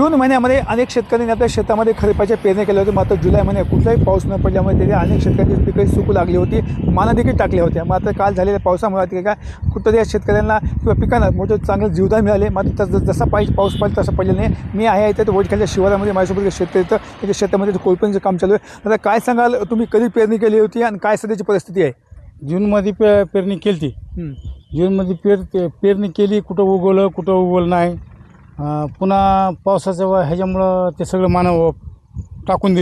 जून महिन्यामध्ये अनेक शेतकऱ्यांनी आपल्या शेतामध्ये खरीपाच्या पेरणी केल्या होत्या, मात्र जुलै महिन्यात कुठलाही पाऊस न पडल्यामुळे तिथे अनेक शेतकऱ्यांची पिकं सुकू लागली होती, माना देखील टाकल्या होत्या. मात्र काल झालेल्या पावसामुळे काय कुठंतरी या शेतकऱ्यांना किंवा पिकांना मोठं चांगलं जीवदान मिळाले. मात्र जसा पाऊस पडला तसं पडलं नाही. मी आहे इथे वडखेडच्या शिवारामध्ये, माझ्यासोबत शेतकरी येतं, त्याच्या शेतामध्ये कोळपणीचं काम चालू आहे. आता काय सांगाल, तुम्ही कधी पेरणी केली होती आणि काय सध्याची परिस्थिती आहे? जूनमध्ये पेरणी केली ती. जूनमध्ये पेरणी केली, कुठं उगवलं कुठं उगवलं नाही. पुन्हा पावसाच्या ह्याच्यामुळं ते सगळं मानव टाकून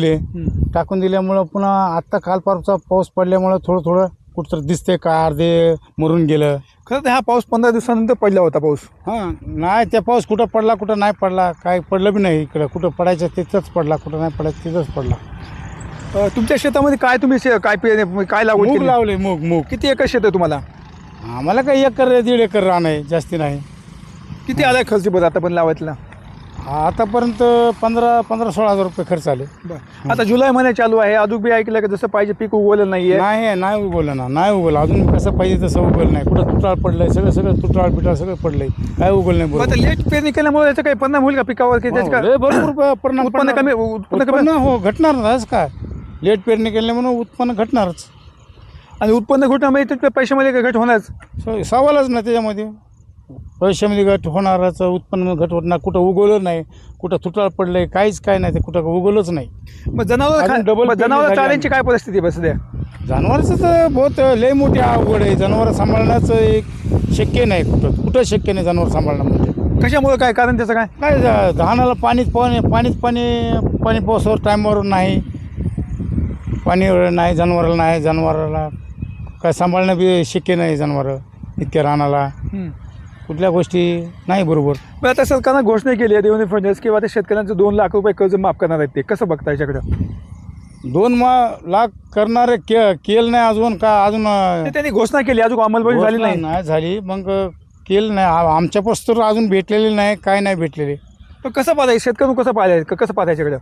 दिल्यामुळं पुन्हा आत्ता काल परवाचा पाऊस पडल्यामुळं थोडं कुठं दिसते का अर्धे मरून गेलं. खरं तर हा पाऊस 15 दिवसानंतर पडला होता पाऊस. नाही, त्या पाऊस कुठं पडला कुठं नाही पडला, काय पडलं बी नाही. इकडं कुठं पडायचं तिथंच पडला, कुठं नाही पडायचं तिथंच पडला. तुमच्या शेतामध्ये काय तुम्ही काय लागवड मूग केली? लावले, मूग. किती एकर शेत आहे तुम्हाला? आम्हाला काही 1-1.5 एकर रान आहे, जास्ती नाही. किती आलाय खर्च बरं आता पण लावायला? आतापर्यंत 15-16 हजार रुपये खर्च आले. आता जुलै महिना चालू आहे, अजून बी ऐकलं का जसं पाहिजे पीक उगवलं नाहीये? नाही उगवलं ना, नाही उगवलं अजून. कसं पाहिजे तसं उगवलं नाही. कुठं तुटाळ पडलंय, सगळं तुटाळ बिटाळ सगळं पडलंय, काय उगवलं नाही. आता लेट पेरणी केल्यामुळे याचा काही परिणाम होईल का पिकावर? की त्याचं काय भरपूर परिणाम. उत्पन्न कमी हो, घटणार ना. काय लेट पेरणी केल्यामुळे उत्पन्न घटणारच. आणि उत्पन्न घटण्यामध्ये तुमच्या पैशामध्ये घट होणारच. सवालच ना त्याच्यामध्ये. पैशामध्ये घट होणारच, उत्पन्न घट होणार. कुठं उगवलं नाही, कुठं तुटाळ पडलंय, काय नाही, ते कुठं उगवलंच नाही. मग जनावर चाऱ्यांची काय परिस्थिती आहे सध्या? जनावरचं तर बहुत लय मोठी अवघड आहे. जनावर सांभाळण्याचं एक शक्य नाही, कुठं शक्य नाही जनावर सांभाळणं. म्हणजे कशामुळे काय कारण त्याचं काय? धानाला पाणी पावसावर टायमावर नाही, पाणी नाही, जनावराला काय सांभाळणं बी शक्य नाही. जनावरं इतक्या रानाला कुठल्या गोष्टी नाही बरोबर. पण आता सरकारनं घोषणा केली आहे देवेंद्र फडणवीस किंवा ते शेतकऱ्यांचं 2 लाख रुपये कर्ज माफ करणार आहेत. ते कसं बघता याच्याकडे? 2 लाख करणारे केलं नाही अजून. त्यांनी घोषणा केली, अजून अंमलबजावणी झाली नाही झाली. मग केलं नाही. आमच्या तर अजून भेटलेले नाही, काय नाही भेटलेले. पण कसं पाहायचं शेतकरी, कसं पाहायचं याच्याकडे?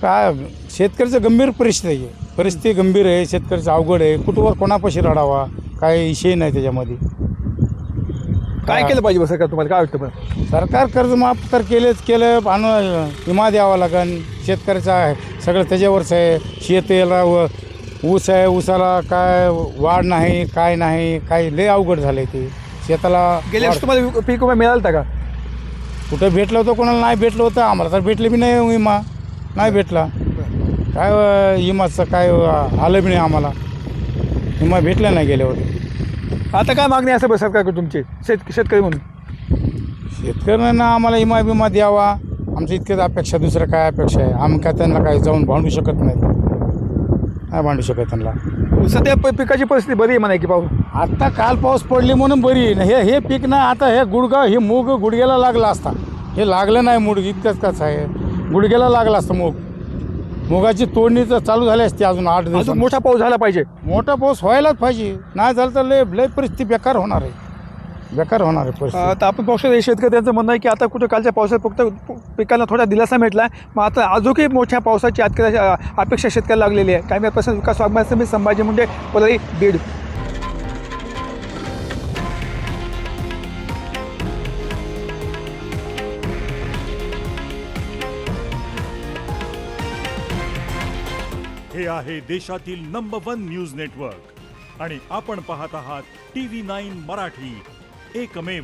काय शेतकऱ्याचं गंभीर परिस्थिती गंभीर आहे. शेतकऱ्याचं अवघड आहे. कुठवर कोणापाशी रडावा, काय विषय नाही त्याच्यामध्ये. काय केलं पाहिजे सरकार, तुम्हाला काय वाटतं? पण सरकार कर्जमाफ तर केलं विमा द्यावा लागेल. शेतकऱ्याचा सगळं त्याच्यावरच आहे. शेत याला ऊस आहे, ऊसाला काय वाढ नाही, काय नाही, काय लय अवघड झालं ते शेताला. गेल्या वर्षी तुम्हाला पीक विमा मिळाला होता का? कुठं भेटलं होतं, कोणाला नाही भेटलं होतं. आम्हाला तर भेटले बी नाही, विमा नाही भेटला. काय विमाचं काय आलं बी नाही आम्हाला, विमा भेटला नाही गेल्यावर. आता काय मागणी असं सरकारकडे तुमची शेतकरी म्हणून? शेतकऱ्यांना आम्हाला विमा द्यावा, आमचं इतकंच अपेक्षा. दुसरं काय अपेक्षा आहे? आम्ही काय त्यांना काय जाऊन भांडू शकत नाही भांडू शकत त्यांना. सध्या पिकाची परिस्थिती बरी आहे म्हणा की पाऊस? आत्ता काल पाऊस पडली म्हणून बरी. हे पीक ना, आता हे हे मूग गुडघ्याला लागला असता. हे लागलं नाही मूग, इतकंच कसं आहे, गुडघ्याला लागला असतं मुगाची तोडणी तर चालू झाली असते अजून 8 दिवस. अजून मोठा पाऊस झाला पाहिजे. मोठा पाऊस व्हायलाच पाहिजे. नाही झालं तर लय परिस्थिती बेकार होणार आहे परिस्थिती. आता आपण पाहू शकतो शेतकरी त्यांचं म्हणणं आहे की आता कुठं कालच्या पावसात फक्त पिकांना थोडा दिलासा भेटला, मग आता अजूनही मोठ्या पावसाची अपेक्षा शेतकऱ्याला लागलेली आहे. काही वेळापासून विकास वाघमारे, मी संभाजी मुंडे, परळी, बीड. हे आहे देशातील नंबर 1 न्यूज नेटवर्क आणि आपण पाहत आहात TV9 मराठी, एकमेव.